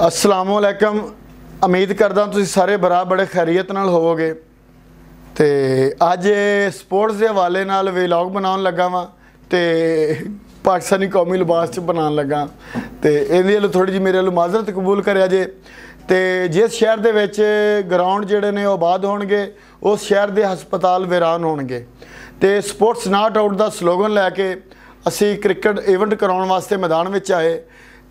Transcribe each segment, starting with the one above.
अस्सलामुअलैकुम। उम्मीद करदा तुसीं सारे भरा बड़े खैरियत नाल होवोगे। तो अज स्पोर्ट्स के हवाले नाल व्लॉग बनाउण लगा वां ते पाकिस्तानी कौमी लिबास च बनाउण लगा। तो इहदे लई थोड़ी जी मेरे वालों माजरत कबूल करिया जे। तो जिस शहर दे विच ग्राउंड जिहड़े ने आबाद होणगे उस शहर के हस्पताल वीरान होणगे। तो स्पोर्ट्स नॉट आउट का स्लोगन लैके असी क्रिकेट इवेंट कराउण वास्ते मैदान में आए।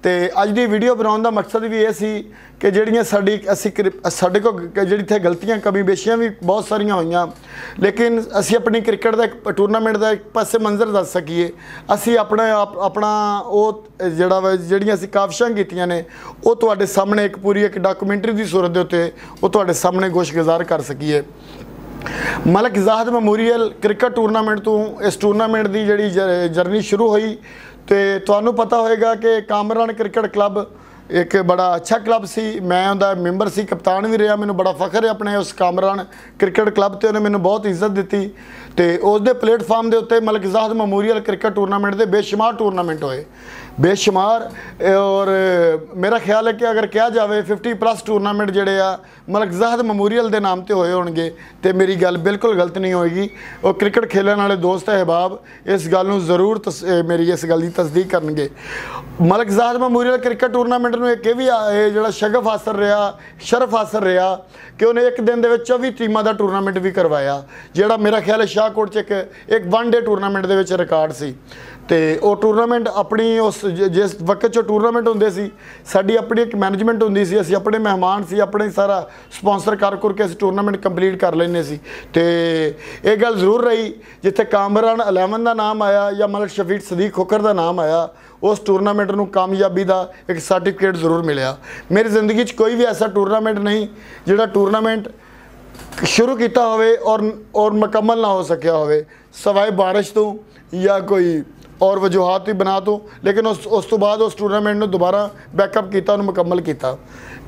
तो अज की वीडियो बनाने का मकसद भी ये सी कि जिहड़ियां साडे को जिहड़ी इत्थे गलतियां कमी बेशियां भी बहुत सारियां होईयां, लेकिन असी अपनी क्रिकेट का एक टूरनामेंट का एक पासे मंजर दस सकीए। असी अपना वो जिहड़ियां असी काविशां कीतियां ने वो तुहाडे सामने एक पूरी एक डॉक्यूमेंटरी की सूरत दे उत्ते वो तुहाडे सामने गोशगुजार कर सकीए। Malik Zahid memorial cricket tournament तो इस टूरनामेंट की जिहड़ी जर्नी शुरू हुई तो तुहानू पता होएगा कि कामरान क्रिकेट क्लब एक बड़ा अच्छा क्लब सी। मैं उनका मैंबर सी, कप्तान भी रहा। मैनू बड़ा फखर है अपने उस कामरान क्रिकेट क्लब से। उन्हें मैनू बहुत इज्जत दी। तो उसके प्लेटफार्म के उत्ते Malik Zahid memorial cricket tournament के बेशुमार टूरनामेंट होए, बेशुमार। और मेरा ख्याल है कि अगर कहा जाए 50+ टूरनामेंट जोड़े आ मलिक ज़ाहिद मेमोरियल के नाम से होए होणगे तो मेरी गल बिल्कुल गलत नहीं होएगी। और क्रिकेट खेलने वाले दोस्त अहबाब इस गल जरूर मेरी इस गल की तस्दीक करनगे। Malik Zahid memorial cricket tournament में एक भी जो शगफ हासिल रहा, शरफ हासिल रहा कि उन्हें एक दिन के 24 टीमों का टूरनामेंट भी करवाया, जोड़ा मेरा ख्याल है शाहकोट एक 1 डे टूरनामेंट के रिकॉर्ड से। तो वो टूरनामेंट अपनी उस जिस वक्त जो टूरनामेंट होंदे सी साडी अपनी एक मैनेजमेंट होंदी सी, असीं अपने मेहमान सी, अपने सारा स्पॉन्सर कर के असीं टूरनामेंट कंप्लीट कर लेने सी। तो ये गल जरूर रही जिथे कामरान 11 का नाम आया या मलिक शफीक सदीक खोखर का नाम आया, उस टूरनामेंट को कामयाबी का एक सर्टिफिकेट जरूर मिलया। मेरी जिंदगी कोई भी ऐसा टूरनामेंट नहीं जिहड़ा टूरनामेंट शुरू किया होवे और मुकम्मल ना हो सकिया होवे, सवाए बारिश तो या कोई और वजूहत भी बना तो, लेकिन उस तो बाद उस टूरनामेंट में दोबारा बैकअप किया, उन्होंने मुकम्मल किया।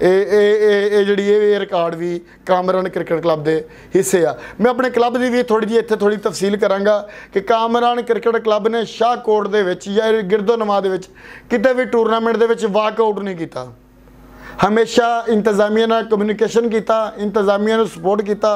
ये रिकॉर्ड भी कामरान क्रिकेट क्लब के हिस्से आ। मैं अपने क्लब की भी थोड़ी जी इत्थे थोड़ी तफसील कराँगा कि कामरान क्रिकेट क्लब ने शाहकोट दे विच या गिरदो नवा दे विच किते भी टूरनामेंट दे विच वाकआउट नहीं किया। हमेशा इंतजामिया नाल कम्यूनीकेशन किया, इंतजामिया नूं सपोर्ट किया,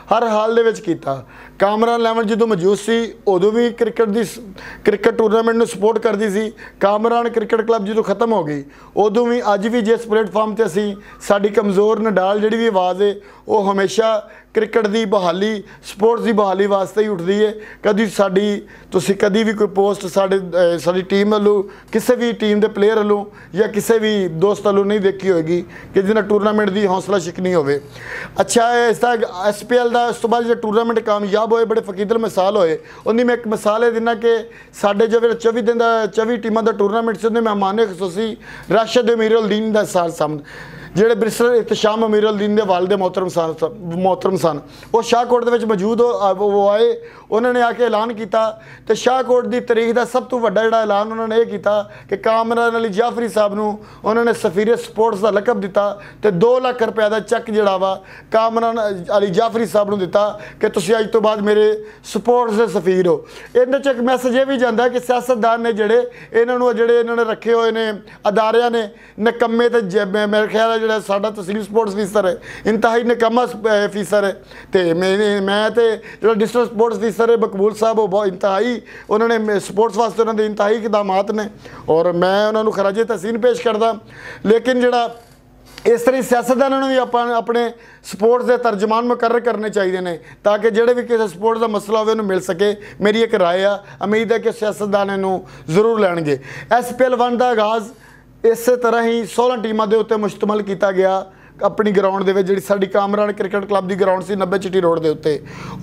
हर हाल दे विच किया। कामरान 11 जो मौजूद सी उदों भी क्रिकेट टूरनामेंट में सपोर्ट करती सी। कामरान क्रिकेट क्लब जो खत्म हो गई उदों भी अज भी जिस प्लेटफार्म पर असी साडी कमज़ोर नडाल जी भी आवाज़ है वो हमेशा क्रिकेट की बहाली स्पोर्ट्स की बहाली वास्ते ही उठती है। कभी साडी तुसी कभी भी कोई पोस्ट साडी टीम वालों किसी भी टीम के प्लेयर वालों या किसी भी दोस्त वालों नहीं देखी होगी कि जिन्हें टूरनामेंट की हौसला शिकनी हो। अच्छा इसका SPL का उस तो बाद जो टूरनामेंट कामयाब होए बड़े फकीदल मिसाल होए। उन्हीं मैं एक मिसाल है दिना कि साढ़े जो 24 दिन का 24 टीमों का टूरनामेंट से उन्हें मेहमान खसूसी राशिद अमीरुल-दीन का साल सामने ਜਿਹੜੇ ਬ੍ਰਿਸਟਲ इhtशाम अमीरुल-दीन के वालदे मोहतरम सन वो शाहकोट के मौजूद वो आए। उन्होंने आके ऐलान किया तो शाहकोट की तारीख का सब तो वड्डा जिहड़ा ऐलान उन्होंने ये किया कि कामरान अली जाफरी साहब नूं उन्होंने सफीरे स्पोर्ट्स का लकब दिता तो 2 लाख रुपए का चैक जिहड़ा वा कामरान अली जाफरी साहब नूं दिता कि तुसीं अज तो बाद मेरे स्पोर्ट्स के सफीर हो। इहदे च एक मैसेज ये भी जाता है कि सियासतदान ने जिहड़े इन्होंने रखे हुए ने अदारियां ने निकम्मे तो मेरे ख्याल जो साडा तहसील स्पोर्ट्स अफिसर है इंतहाई निकम्मा अफिसर है। तो मैं तो जो डिस्ट्रिक्ट स्पोर्ट्स अफिसर है मकबूल साहब वो बहुत इंतहाई उन्होंने स्पोर्ट्स वास्ते उन्होंने इंतहाई इकदामात ने और मैं उन्होंने खराजे तहसीन पेश करदा। लेकिन जोड़ा इस तरह सियासतदानों भी अपने स्पोर्ट्स के तर्जमान मुकर्रर करने चाहिए ने ताकि जोड़े भी किसी स्पोर्ट्स का मसला हो मिल सके। मेरी एक राय आ, उम्मीद है कि सियासतदान इनू जरूर लैणगे। SPL 1 का आगाज़ इस तरह ही 16 टीमों के उत्ते मुश्तमल किया गया। अपनी ग्राउंड के जी साडी कामरान क्रिकेट क्लब की ग्राउंड से 90 चिट्टी रोड के उत्ते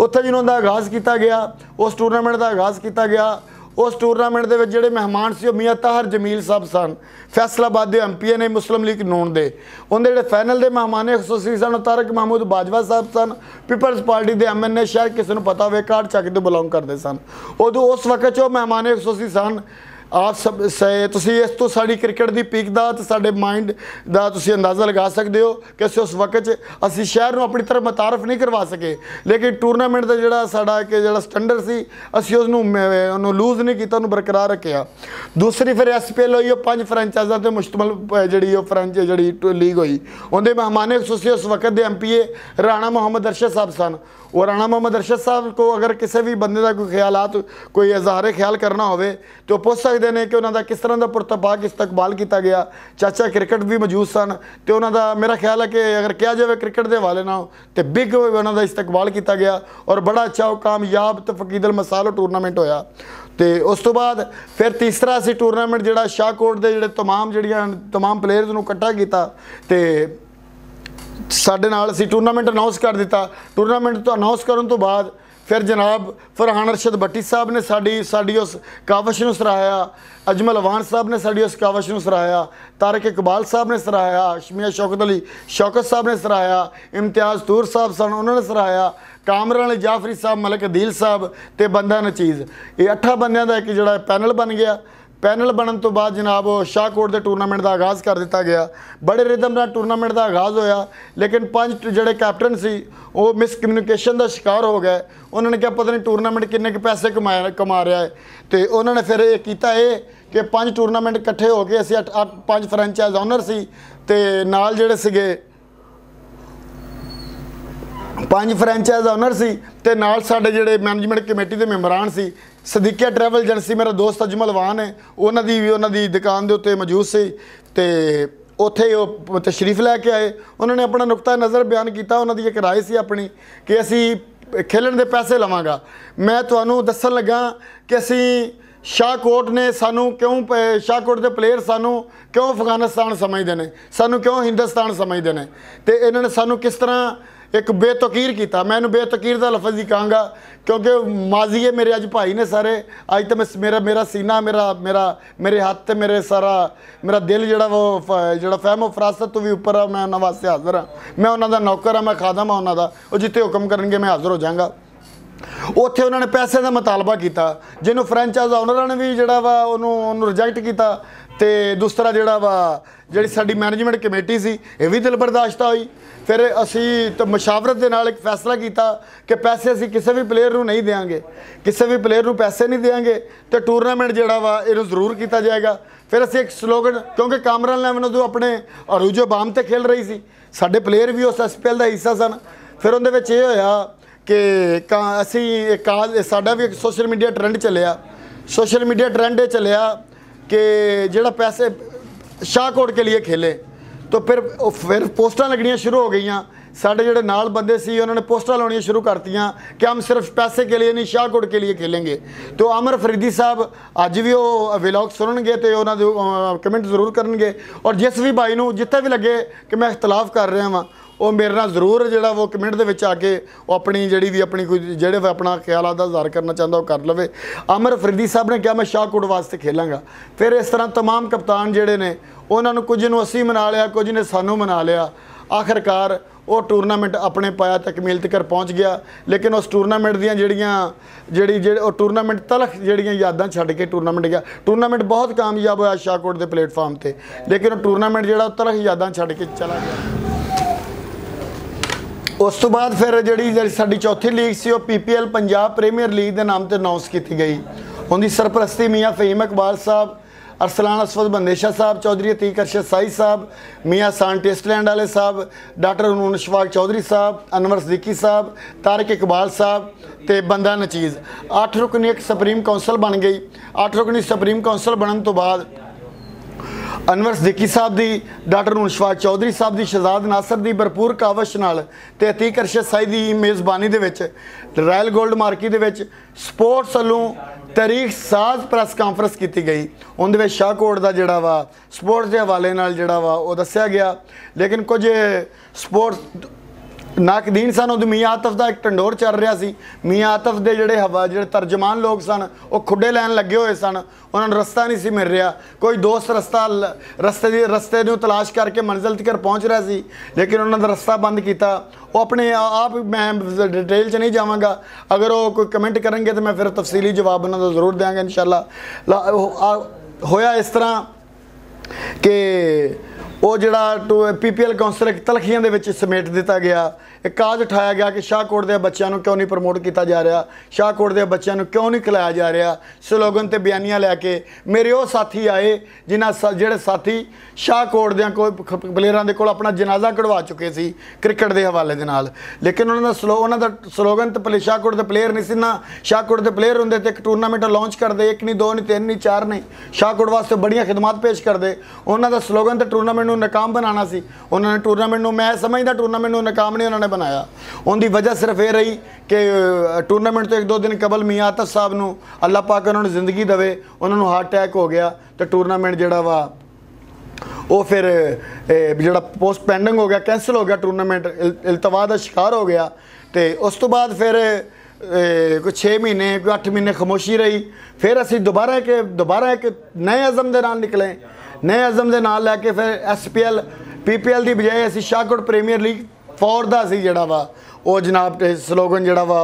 उत्थे जिन्होंने आगाज़ किया गया, उस टूरनामेंट का आगाज़ किया गया। उस टूरनामेंट के जोड़े मेहमान से मियाँ ताहर जमील साहब सन फैसलाबाद के MP ने मुस्लिम लीग नून के। उनके जोड़े फाइनल के मेहमान खसूसी सन तारक महमूद बाजवा साहब सन पीपल्स पार्टी के MNA, शायद किसी को पता हो कार्ड चक तो बिलोंग करते सन। उदों उस वक्त जो मेहमान खसूसी सन ਆਪ ਸਭ ਤੁਸੀਂ ਇਸ ਤੋਂ ਸਾਡੀ ਕ੍ਰਿਕਟ ਦੀ ਪੀਕ ਦਾ ਤੇ ਸਾਡੇ ਮਾਈਂਡ ਦਾ ਤੁਸੀਂ ਅੰਦਾਜ਼ਾ ਲਗਾ ਸਕਦੇ ਹੋ ਕਿ ਅਸੀਂ ਉਸ ਵਕਤ 'ਚ ਅਸੀਂ ਸ਼ਹਿਰ ਨੂੰ ਆਪਣੀ ਤਰਫ ਮੁਤਾਰਫ ਨਹੀਂ ਕਰਵਾ ਸਕੇ, ਲੇਕਿਨ ਟੂਰਨਾਮੈਂਟ ਦਾ ਜਿਹੜਾ ਸਾਡਾ ਕਿ ਜਿਹੜਾ ਸਟੈਂਡਰਡ ਸੀ ਅਸੀਂ ਉਹਨੂੰ ਲੂਜ਼ ਨਹੀਂ ਕੀਤਾ, ਉਹਨੂੰ ਬਰਕਰਾਰ ਰੱਖਿਆ। ਦੂਸਰੀ ਫਿਰ SPL ਹੋਈ, ਉਹ 5 ਫਰੈਂਚਾਈਜ਼ਾਂ 'ਤੇ ਮੁਸ਼ਤਮਲ ਜਿਹੜੀ ਉਹ ਜਿਹੜੀ ਲੀਗ ਹੋਈ। ਉਹਦੇ ਮਹਿਮਾਨ ਖਸੂਸੀ ਉਸ ਵਕਤ ਦੇ MPA ਰਾਣਾ ਮੁਹੰਮਦ ਅਰਸ਼ਦ ਸਾਹਿਬ ਸਨ। ਉਹ ਰਾਣਾ ਮੁਹੰਮਦ अरशद साहब को अगर किसी भी बंदे का कोई ख्यालात कोई इजहार ख्याल करना हो तो पूछ सकते हैं कि उन्होंने किस तरह का पुरतपाक इस्तकबाल किया गया। चाचा क्रिकेट भी मौजूद सन तो उन्होंने मेरा ख्याल है कि अगर कहा जाए क्रिकेट के हवाले ना तो बिग उन्होंने इस्तकबाल किया गया और बड़ा अच्छा कामयाब तो फकीदल मसालो टूरनामेंट होया। तो उस तो बाद फिर तीसरा असी टूरनामेंट जो शाहकोट के जोड़े तमाम प्लेयर्स को इकट्ठा किया तो साढ़े नाल असी टूरनामेंट अनाउंस कर दिता। टूरनामेंट तो अनाउंस करने तो बाद फिर जनाब फरहान अरशद भट्टी साहब ने साड़ी उस कावश को सराहाया, अजमल अवान साहब ने साड़ी उस कावश को सराहाया, तारिक इकबाल साहब ने सराहाया, मियां शौकत अली शौकत साहब ने सराहाया, इम्तियाज़ तूर साहब सन उन्होंने सराहाया, कामरान अली जाफरी साहब, मलिक अदील साहब ते बंदा नचीज़, ये 8 बंदियां दा एक जिहड़ा पैनल बन गया। पैनल बनने तो बाद जनाब शाहकोट के टूरनामेंट का आगाज़ कर दिता गया। बड़े रिदम का टूरनामेंट का आगाज़ होया, लेकिन 5 जोड़े कैप्टन सी वो मिसकम्यूनिकेशन का शिकार हो गए। उन्होंने कहा पता नहीं टूरनामेंट किन्ने के पैसे कमा रहा है, तो उन्होंने फिर ये किया कि 5 टूरनामेंट इकट्ठे हो गए। असी 5 फ्रेंचाइज ऑनर सी ते नाल जेड़े सीगे 5 फ्रेंचाइज ऑनर सी ते नाल साडे जेड़े मैनेजमेंट कमेटी के मैंबरान सी। सदीकिया ट्रैवल एजेंसी मेरा दोस्त अजमल अवान है, उन्होंने दुकान के उत्ते मौजूद से तो उत्थे वो तशरीफ लैके आए। उन्होंने अपना नुकता नज़र बयान किया। उन्होंने एक राय सी अपनी कि असी खेलन के पैसे लवांगा। मैं तुहानू दसन लगा कि असी शाहकोट ने सानू क्यों शाहकोट के प्लेयर सानू क्यों अफगानिस्तान समझते हैं, सानू क्यों हिंदुस्तान समझते हैं, तो इन्होंने सानू किस तरह एक बेतकीर किया। मैं इन्हूं बेतकीर का लफज ही कहूँगा क्योंकि माजी है मेरे अज भाई ने सारे। अज तो मेरा सीना मेरे हाथ तो मेरे सारा मेरा दिल जोड़ा वो जोड़ा फहमो फरासत तो भी उपर आ। मैं उन्होंने वास्ते हाज़र हाँ, मैं उन्होंने नौकर हाँ, मैं खादम हाँ उन्होंने। वो जिते हुक्म करेंगे मैं हाज़र हो जाऊँगा। उत्थे उन्होंने पैसे का मुतालबा किया, जिन्होंने फ्रेंचाइज ऑनर ने भी जोड़ा वा उन्होंने रिजेक्ट किया। तो दूसरा जोड़ा वा जी साड़ी मैनेजमेंट कमेटी सी ये भी दिल बर्दाश्त हुई। फिर असी तो मशावरत के नाल एक फैसला किया कि पैसे असी किसी भी प्लेयर को नहीं देंगे, किसी भी प्लेयर को पैसे नहीं देंगे तो टूरनामेंट जोड़ा वा इनू जरूर किया जाएगा। फिर असी एक स्लोगन, क्योंकि कामरान इलेवन उदों अपने अरूजो बाम ते खेल रही सी, साडे प्लेयर भी उस SPL का हिस्सा सन। फिर उहदे विच ये होया कि असी साडा भी एक सोशल मीडिया ट्रेंड चलिया। सोशल मीडिया ट्रेंड चलिया कि जोड़ा पैसे शाहकोट के लिए खेले, तो फिर पोस्टां लगनियाँ शुरू हो गई। साढ़े जोड़े नाल बंदे सी उन्होंने पोस्टां लानियाँ शुरू करतियाँ कि हम सिर्फ पैसे के लिए नहीं शाहकोट के लिए खेलेंगे। तो अमर फरीदी साहब अज भी वो व्लॉग सुननगे तो उन्होंने कमेंट जरूर करेंगे। और जिस भी भाई नूं जिथे भी लगे कि मैं इख्तलाफ कर रहा वा वो मेरे नाल जरूर जोड़ा वो कमेंट दे विच आके वो अपनी जी भी अपनी कोई जोड़े अपना ख्याल का इजहार करना चाहता वो कर लवे। अमर फरीदी साहब ने कहा मैं शाहकोट वास्ते खेलांगा। फिर इस तरह तमाम कप्तान जोड़े ने उन्होंने कुछ नूं असीं मना लिया, कुछ ने सानू मना लिया। आखिरकार वो टूरनामेंट अपने पाया तकमील तक पहुँच गया। लेकिन उस टूरनामेंट दियां जिहड़ियां टूरनामेंट तलख जिहड़ियां यादां छड्ड के टूरनामेंट गया। टूरनामेंट बहुत कामयाब होया शाहकोट के प्लेटफार्म पर, लेकिन वो टूरनामेंट जिहड़ा तलख यादां छड्ड के चला गया। उस तो बाद फिर जी साडी चौथी लीग सी वो PPL पंजाब प्रीमियर लीग के नाम से अनाउंस की गई। उनकी सरपरस्ती मियाँ फ़हीम इकबाल साहब, अरसलान असवद बंदेशा साहब, चौधरी अतीक अरशद साई साहब, मियाँ सान टेस्टलैंड वाले साहब, डॉक्टर उनून शफाक चौधरी साहब, अनवर सिद्दीकी साहब, तारिक इकबाल साहब ते बंदा नचीज़ 8 रुकनी एक सुप्रीम काउंसल बन गई। 8 रुकनी सुप्रीम काउंसल बनने तो बाद अनवर सिद्दीकी साहब की, डॉक्टर उनून शफाक चौधरी साहब की, शहजाद नासर की भरपूर कावश नाल ते अतीक अरशद साई की मेज़बानी दे विच रॉयल गोल्ड मार्की दे विच स्पोर्ट्स वालों तारीख साज प्रैस कांफ्रेंस की गई। उनके विच शाहकोट का जोड़ा वा स्पोर्ट्स के हवाले नाल जोड़ा वा वो दस्सिया गया। लेकिन कुछ स्पोर्ट्स नाकदीन सन उद मियाँ आतफ का एक ढंडोर चल रहा सी। मियाँ आतफ के जोड़े तर्जमान लोग सन वो खुडे लैन लगे हुए सन, उन्होंने रस्ता नहीं सी मिल रहा। कोई दोस्त रस्ते नूं तलाश करके मंजिल तक पहुँच रहा सी, लेकिन उन्होंने रस्ता बंद किया। वो अपने आप मैं डिटेल च नहीं जावांगा, अगर वो कोई कमेंट करेंगे तो मैं फिर तफसीली जवाब उन्होंने ज़रूर देंगे इंशाअल्लाह। होया इस तरह कि वो जिहड़ा PPL काउंसल तलखियां दे विच समेट दिता गया। एक काज उठाया गया कि शाहकोट के बच्चों को क्यों नहीं प्रमोट किया जा रहा, शाहकोट के बच्चों को क्यों नहीं खिलाया जा रहा। स्लोगन ते बयानियां लैके मेरे वो साथी आए जिन्हें जिहड़े साथी शाहकोट दे कोई प्लेयरां दे कोल अपना जनाजा कढ़वा चुके सी क्रिकेट के हवाले दे नाल, लेकिन उन्होंने स्लोगन तो शाहकोट के प्लेयर नहीं सी ना, शाहकोट के प्लेयर होंदे ते एक टूरनामेंट लॉन्च करते, एक नहीं दो नहीं तीन नहीं चार नहीं, शाहकोट वास्ते बड़ियां खिदमत पेश करते। उन्हों का स्लोगन तो टूरनामेंट को नाकाम बनाना सी, उन्होंने टूरनामेंट को मैं समझदा टूरनामेंट को नाकाम नहीं उन्होंने बनाया। उनकी वजह सिर्फ ये रही कि टूरनामेंट तो एक दो दिन कबल मियां आतिफ साहब नूं अल्लाह पाक उन्होंने जिंदगी देवे, उन्होंने हार्ट अटैक हो गया तो टूरनामेंट जिहड़ा वा वो फिर जिहड़ा पोस्ट पेंडिंग हो गया, कैंसिल हो गया, टूरनामेंट इल्तवा का शिकार हो गया। तो उस तो बाद फिर कोई 6 महीने कोई 8 महीने खामोशी रही। फिर असी दोबारा एक नए अज़म के नाल निकले, नए अज़म के नाल लैके फिर SPL PPL की बजाय असी शाहकोट प्रीमियर लीग फॉर दा सी जिहड़ा वा वो जनाब स्लोगन जिहड़ा वा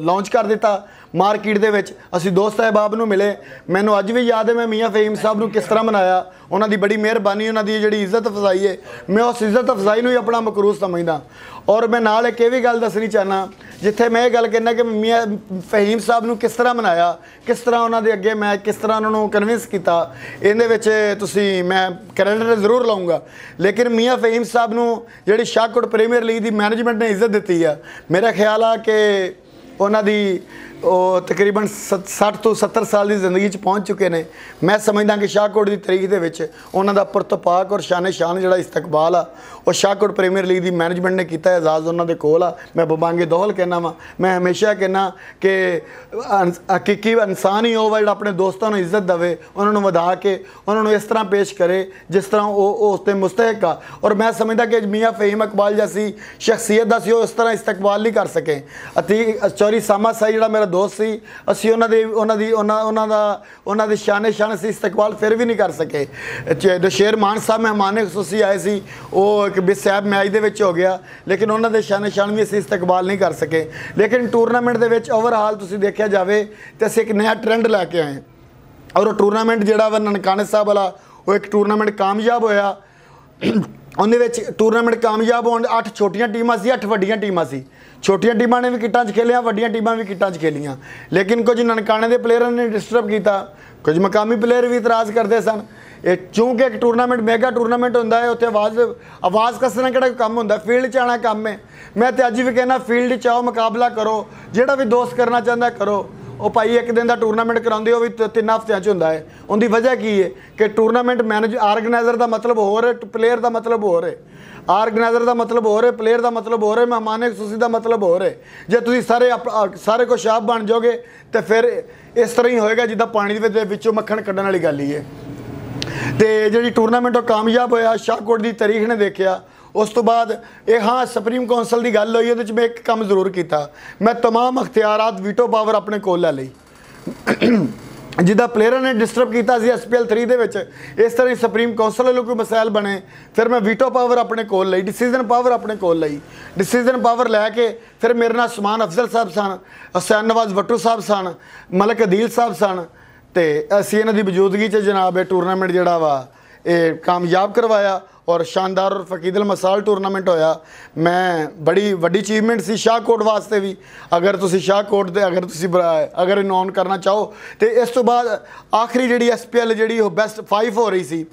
लॉन्च कर दिता मार्केट दे विच। असी दोस्त अहबाब नूं मिले, मैनू अज भी याद है मैं मियाँ फ़हीम साहब नूं किस तरह मनाया, उन्होंने बड़ी मेहरबानी, उन्होंने जिहड़ी इज्जत अफजाई है, मैं उस इज्जत अफजाई नूं ही अपना मकरूज समझदा। और मैं नाल एक भी गल दसनी चाहना, जिथे मैं ये गल कहना कि मियाँ फ़हीम साहब नूं किस तरह मनाया, किस तरह उन्होंने अगे मैं किस तरह उन्होंने कन्विंस किया, इहदे विच तुसीं मैं क्रेडिट जरूर लाऊंगा। लेकिन मियाँ फ़हीम साहब नूं जिहड़ी शाहकोट प्रीमियर लीग की मैनेजमेंट ने इज्जत दी है, मेरा ख्याल आ कि उन्होंने तकरीबन 60 तो 70 साल की जिंदगी पहुँच चुके हैं। मैं समझदा कि शाहकोट की तारीख के उन्होंने पुरतपाक और शान जो इस्तकबाल आ वो शाहकोट प्रीमियर लीग की मैनेजमेंट ने किया। एजाज़ उन्होंने कोल आ, मैं बबांगे दोहल कहना वा, मैं हमेशा कहना कि हकीकी इंसान ही हो जो अपने दोस्तों को इज्जत देवे, उन्होंने वधा के उन्होंने इस तरह पेश करे जिस तरह वो उसते मुस्तहक आ। और मैं समझदा कि मियाँ फ़हीम इकबाल जैसी शख्सियत का इस तरह इस्तकबाल नहीं कर सके। अतीक चौरी सामा साई जो मेरा दोस्त सी, असी उन्होंने शान से इस्तकबाल फिर भी नहीं कर सके। शेर मान साहब मेहमान खसूसी आए सी, वो एक बेसैब मैच के हो गया, लेकिन उन्होंने शान भी असी इस्तकबाल नहीं कर सके। लेकिन टूरनामेंट के ओवरऑल तुसीं देखा जाए तो असीं एक नया ट्रेंड लैके आए और वो टूरनामेंट जिहड़ा वा ननकाने साहब वाला वो एक टूरनामेंट कामयाब होया। उन्हें टूरनामेंट कामयाब होने 8 छोटियां टीमां सी, 8 वड्डियां टीमां सी। छोटियां टीमां ने भी किटां च खेलियां, वड्डियां टीमां भी किटां च खेलियां, लेकिन कुछ ननकाने के प्लेयरों ने डिस्टर्ब किया, कुछ मकामी प्लेयर भी इतराज़ करते सन। चूँकि एक टूरनामेंट मेगा टूरनामेंट होंदा है, उत्थे आवाज़ कसना किहड़ा कम होंदा, फील्ड च आना कम है। मैं तो अज भी कहना फील्ड च आओ, मुकाबला करो, जिहड़ा भी दोस्त करना चाहता करो। वो भाई एक दिन का टूरनामेंट कराते हो भी 3 हफ्तियां च होंदा है। उनकी वजह की है कि टूरनामेंट मैनेज ऑर्गेनाइजर का मतलब हो रहा है, प्लेयर का मतलब हो रहा है, ऑर्गेनाइजर का मतलब हो रहा है, प्लेयर का मतलब हो रहा है, मेहमान खसूसी का मतलब हो रहा है। जे तुसीं सारे को शाप बन जाओगे तो फिर इस तरह ही होएगा जिद्दां पानी दे विचों मक्खण कड्ढण वाली गल ही है। तो जी टूरनामेंट कामयाब होया, शाहकोट की तारीख ने देखा। उस तो बाद ये हाँ सुप्रीम काउंसल की गल हुई, वो मैं एक काम जरूर किया, मैं तमाम अख्तियारात वीटो पावर अपने कोल लै लई जिदा प्लेयर ने डिस्टर्ब किया SPL 3 के इस तरह ही सुप्रीम काउंसल वालों कोई मसैल बने, फिर मैं वीटो पावर अपने कोल लई, डिसीजन पावर अपने कोल लई। डिसीजन पावर लैके फिर मेरे नाल सुमान अफजल साहब सन, हुसैन नवाज भट्टू साहब सन, मलक अदील साहब सन, तो असी इन्हां दी मौजूदगी च जनाब टूरनामेंट जिहड़ा वा ये कामयाब करवाया और शानदार और फकीदल मसाल टूरनामेंट होया। मैं बड़ी वड्डी अचीवमेंट सी शाहकोट वास्ते भी। अगर तुसी शाहकोट दे अगर इन्हूं ऑन करना चाहो तो इस तो बाद आखिरी जिहड़ी SPL जिहड़ी बेस्ट 5 हो रही सी,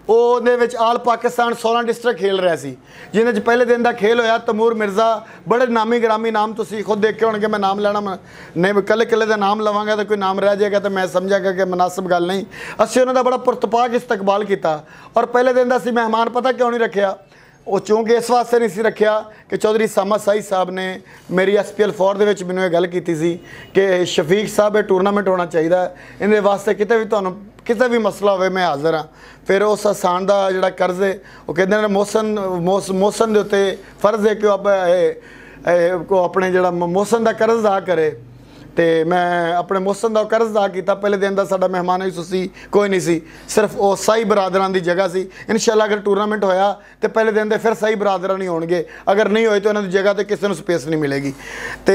ਉਹਦੇ ਵਿੱਚ ਆਲ पाकिस्तान 16 डिस्ट्रिक्ट खेल रहा सी, जिन्हें च पहले दिन का खेल होया। तमूर मिर्ज़ा बड़े नामी ग्रामी नाम तुसी खुद देखे होंगे, मैं नाम लेना नहीं कले कले का नाम लवांगा तो कोई नाम रह जाएगा तो मैं समझागा कि मुनासिब गल नहीं। असीं उन्हों का बड़ा पुरतपाक इस्तकबाल किया और पहले दिन का असीं मेहमान पता क्यों नहीं रखा, वो चूँकि इस वास्ते नहीं सी रखा कि चौधरी सामा साई साहब ने मेरी SPL 4 ਦੇ ਵਿੱਚ ਮੈਨੂੰ ਇਹ ਗੱਲ ਕੀਤੀ ਸੀ कि शफीक साहब ये टूरनामेंट होना चाहिए, इहदे वास्ते किते भी तुहानूं किसी भी मसला हो मैं हाज़र हाँ। फिर उस आसान का जोड़ा कर्ज है वो कहते हैं मौसम के उत्ते फर्ज है कि को अपने जो मौसम का कर्ज अदा करे। तो मैं अपने मौसम का कर्ज अदा किया। पहले दिन का साडा मेहमान ही सी कोई नहीं सी, सिर्फ वो साई बरादरां की जगह सी। इंशाअल्लाह अगर टूरनामेंट होया तो पहले दिन के फिर साई बरादर नहीं होणगे, अगर नहीं होए तो उन्होंने जगह तो किसी को स्पेस नहीं मिलेगी। तो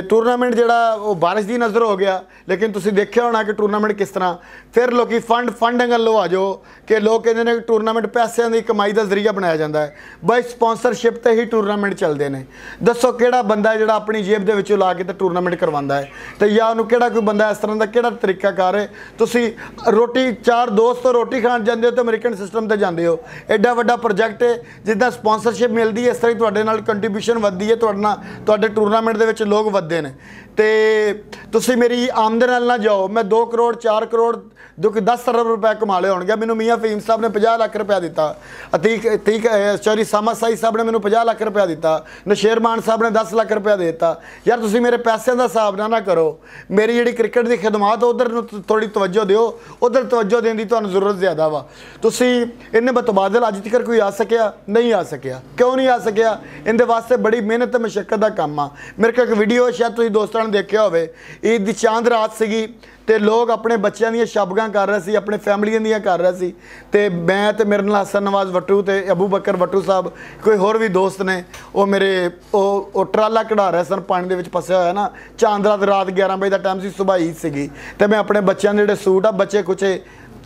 टूरनामेंट जिहड़ा वो बारिश की नज़र हो गया, लेकिन तुसीं देखिया होना कि टूरनामेंट किस तरह फिर लोग फंड एंगल लो आ जाओ कि लोग कहते हैं कि टूरनामेंट पैसों की कमाई का जरिया बनाया जाता है। बाई स्पॉन्सरशिप से ही टूरनामेंट चलते हैं। दसो किहड़ा बंदा है जिहड़ा अपनी जेब दे विचों ला के ते टूरनामेंट करवांदा है, तो या उन्होंने किहड़ा कोई बंदा इस तरह का किहड़ा तरीका कार है। तुसीं रोटी 4 दोस्त तो रोटी खाण जाते हो तो अमेरिकन सिस्टम से जाते हो, एडा वड्डा प्रोजैक्ट है जिद्दां स्पॉन्सरशिप मिलती है इस तरह तुहाडे नाल कंट्रीब्यूशन वधदी है, तुहाडे टूरनामेंट दे विच लोग वधदे ने। तो तुसीं मेरी आमदन नाल ना जाओ, मैं 2 करोड़ 4 करोड़ 10 अरब रुपए कमा ले होणगे। मैनूं मियाँ फहीम साहब ने 50 लाख रुपया दिता, सॉरी सामा साई साहब ने मैनूं 50 लाख रुपया दिता, नशेर मान साहब ने 10 लाख रुपया दे दिता। यार तुसीं मेरे पैसों का हिसाब ना करो, मेरी जिहड़ी क्रिकेट की खिदमात उधर थोड़ी तवज्जो दिओ, उधर तवज्जो देने की तुहानूं जरूरत ज़्यादा वा। तुसीं इन्ने बतबादल अज तक कोई आ सकिया नहीं, आ सकिया क्यों नहीं आ सकिया? इहदे वास्ते बड़ी मेहनत ते मशक्कत का काम आ। मेरे को एक वीडियो शायद तुसीं दोस्तां ने देखिया होवे, ईद दी चांद रात सीगी ते लोग अपने बच्चों दी शबगां कर रहे सी, अपने फैमिलियां दियां कर रहे सी। ते मैं ते मेरे नाल हसन नवाज वट्टू ते अबू बकर वट्टू साहब कोई होर भी दोस्त ने, वो मेरे वो ट्राला कढ़ा रहे सन पानी दे विच फसिया होया ना। चांद रात 11 बजे का टाइम सी, सुबह ईद सीगी ते मैं अपने बच्चों के जिहड़े सूट आ बच्चे कुचे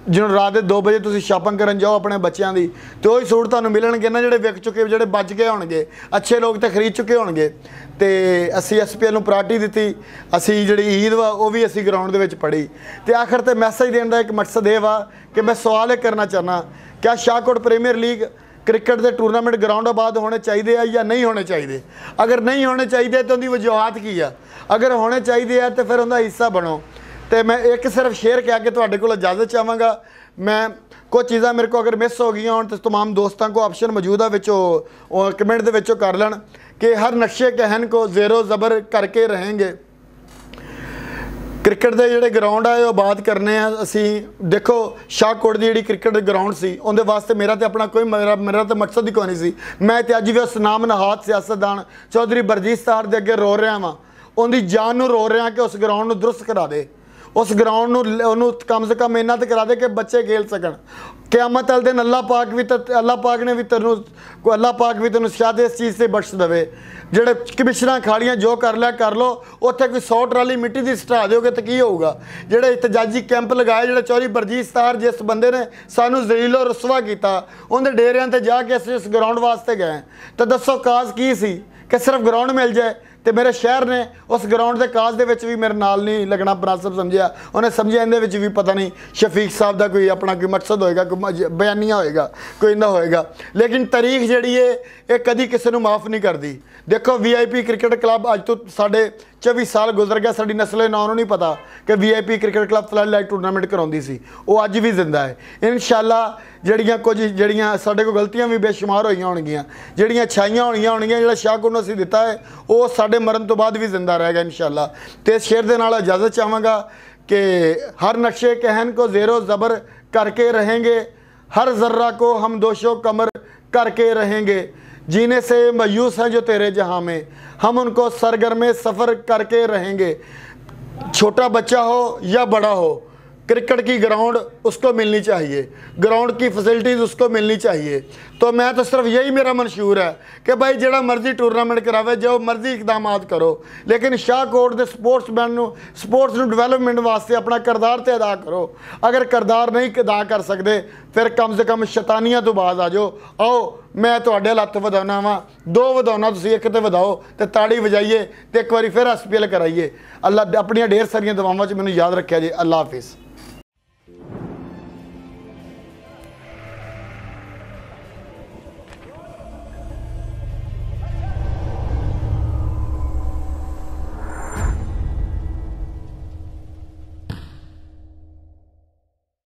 जिन्होंने रात के 2 बजे तुसीं शॉपिंग करन जाओ अपने बच्चों की, तो वही सूट तुहानूं मिलणगे ना जिहड़े विक चुके, जिहड़े बच गए होणगे, अच्छे लोग तो खरीद चुके होणगे। तो असी SPL नूं प्रायोरिटी दित्ती, असी जिहड़ी ईद वा वो भी असी ग्राउंड दे विच पढ़ी। तो आखिर ते मैसेज देने का एक मकसद ये वा कि मैं सवाल ये करना चाहना, क्या शाहकोट प्रीमियर लीग क्रिकेट के टूरनामेंट ग्राउंड आबाद होने चाहिए या नहीं होने चाहिए? अगर नहीं होने चाहिए तो उनकी वजूहत की आ, अगर होने चाहिए तो फिर उनका हिस्सा बनो। तो मैं एक सिर्फ शेयर कह के तुहाडे कोल इजाजत चाहांगा। मैं कुछ चीज़ां मेरे को अगर मिस हो गई होण तो तमाम दोस्तों को ऑप्शन मौजूद है विचों कमेंट दे विचों कर लैण कि हर नक्शे कहन को ज़ेरो ज़बर करके रहेंगे। क्रिकेट के जोड़े ग्राउंड है आबाद करने असी। देखो शाहकोट की जी क्रिकेट ग्राउंड से उनके वास्ते मेरा तो अपना कोई मेरा तो मकसद ही कोई नहीं सी। मैं तो अज भी उस नाम नहाद सियासतदान चौधरी बरजीत साहब के अगे रो रहा वहाँ, उनकी जान नूं रो रहा कि उस ग्राउंड दुरुस्त करा दे, उस ग्राउंड नूं कम से कम इन्ना तो करा दे कि बच्चे खेल सकन। क़यामत वाले दिन अल्लाह पाक ने भी तेनों शायद इस चीज़ से बख्श देवे। ਜਿਹੜੇ ਕਮਿਸ਼ਨਾਂ ਖਾਲੀਆਂ जो कर लिया कर लो, उत्थे कोई 100 ट्राली मिट्टी की सटा दोगे तो की होगा। ਜਿਹੜੇ इतजाजी कैंप लगाए ਜਿਹੜੇ चौधरी बरजीत साहब जिस बंदे ने सानू जलीलो रसवा किया, उन्हें डेरियां ते जाके असीं इस ग्राउंड वास्ते गए तो दसो काज की सी कि सिर्फ ग्राउंड मिल जाए। तो मेरे शहर ने उस ग्राउंड के काज दे विच भी मेरे नाल नहीं लगना मुनासिब समझिया। उन्हें समझिया इहदे विच भी पता नहीं शफीक साहब का कोई अपना कोई मकसद होएगा, कोई बयानिया होएगा, कोई इन्ना होएगा। लेकिन तारीख जिहड़ी है ये कदी किसी को माफ़ नहीं करती। देखो VIP क्रिकेट क्लब अज तो साढ़े 24 साल गुजर गया, साड़ी नस्ले ना नहीं पता कि VIP cricket club flood light tournament कराउंदी सी, वो अज भी जिंदा है। इंशाअल्लाह जड़ियाँ कुछ जड़ियाँ साढ़े को गलतियां भी बेशुमार होई होणगियां, जड़ियाँ अच्छाइयां होणगियां जिहड़ा शाहकोट नूं असीं दिता है वो साढ़े मरण तो बाद भी जिंदा रहेगा इंशाअल्लाह। तो इस शेर दे नाल इजाज़त चाहांगा कि हर नक्शे कहन को ज़ेरो ज़बर करके रहेंगे, हर ज़र्रा को हम दोशो कमर करके रहेंगे। जीने से मायूस हैं जो तेरे जहाँ में, हम उनको सरगर्मे सफ़र करके रहेंगे। छोटा बच्चा हो या बड़ा हो, क्रिकेट की ग्राउंड उसको मिलनी चाहिए, ग्राउंड की फैसिलिटीज़ उसको मिलनी चाहिए। तो मैं तो सिर्फ यही मेरा मंशूर है कि भाई जिहड़ा मर्जी टूरनामेंट करावे, जो मर्जी इकदाम करो, लेकिन शाहकोट के स्पोर्ट्स डिवेलपमेंट वास्ते अपना किरदार तो अदा करो। अगर किरदार नहीं अदा कर सकते फिर कम से कम शैतानियां तो बाज आ जाओ। आओ मैं तुहाडे हत्थ वधाउणा वा, 2 वधाउणा तुसीं एक ते वधाओ ते ताड़ी वजाइए ते एक बारी फिर SPL कराइए। अल्लाह अपनी ढेर सारियां दुआवां च मैनूं याद रखिया जी। अल्लाह हाफिज़।